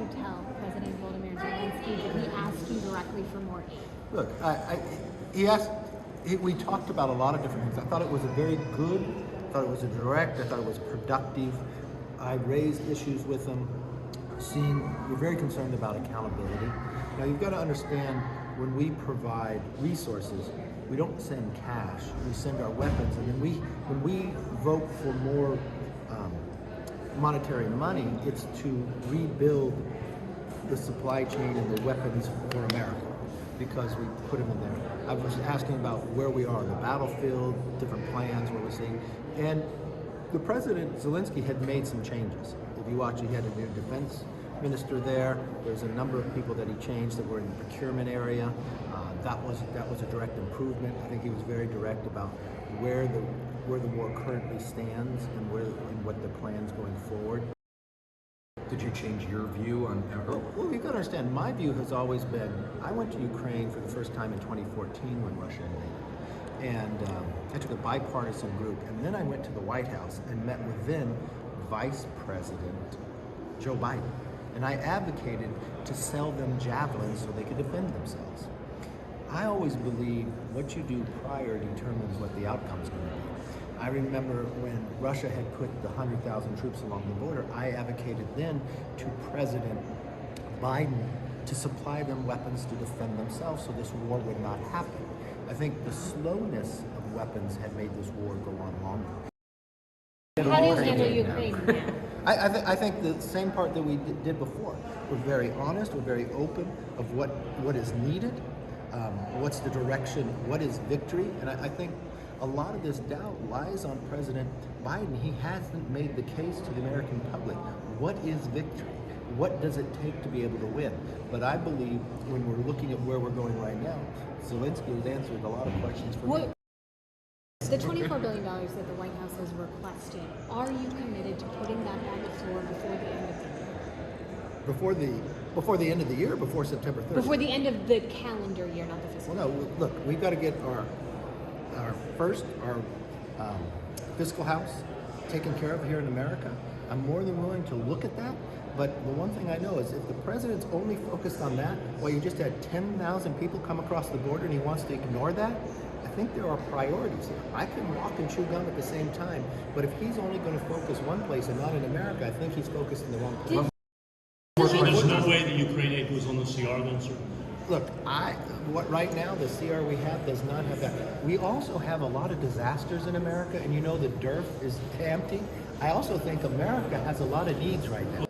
you tell President Zelenskyy? Did he ask you directly for more aid? Look, we talked about a lot of different things. I thought it was a very good, I thought it was a direct, I thought it was productive. I raised issues with him. We're very concerned about accountability. Now you've got to understand, when we provide resources, we don't send cash, we send our weapons, and then when we vote for more monetary money, it's to rebuild the supply chain and the weapons for America, because we put them in there. I was asking about where we are on the battlefield, different plans, what we're seeing, and the President Zelenskyy had made some changes. If you watch, he had a new defense minister there. There's a number of people that he changed that were in the procurement area. That was a direct improvement. I think he was very direct about where the war currently stands and what the plans going forward. Did you change your view on? Well, you've got to understand, my view has always been, I went to Ukraine for the first time in 2014 when Russia invaded. And I took a bipartisan group, and then I went to the White House and met with then Vice President Joe Biden. And I advocated to sell them javelins so they could defend themselves. I always believe what you do prior determines what the outcome's going to be. I remember when Russia had put the 100,000 troops along the border, I advocated then to President Biden to supply them weapons to defend themselves so this war would not happen. I think the slowness of weapons had made this war go on longer. How do you handle Ukraine now? I think the same part that we did before. We're very honest, we're very open of what is needed, what's the direction, what is victory, and I think a lot of this doubt lies on President Biden. He hasn't made the case to the American public. What is victory? What does it take to be able to win? But I believe when we're looking at where we're going right now, Zelenskyy has answered a lot of questions for me. The $24 billion that the White House has requested, are you committed to putting that on the floor before the end of the year? Before the end of the year, before September 30th? Before the end of the calendar year, not the fiscal year. Well, no, look, we've got to get our fiscal house taken care of here in America. I'm more than willing to look at that, but the one thing I know is if the president's only focused on that, while you just had 10,000 people come across the border and he wants to ignore that, I think there are priorities here. I can walk and chew gum at the same time, but if he's only going to focus one place and not in America, I think he's focused in the wrong place. There's no way the Ukraine aid was on the CR then, sir? Look, right now the CR we have does not have that. We also have a lot of disasters in America, and you know the dearth is empty. I also think America has a lot of needs right now.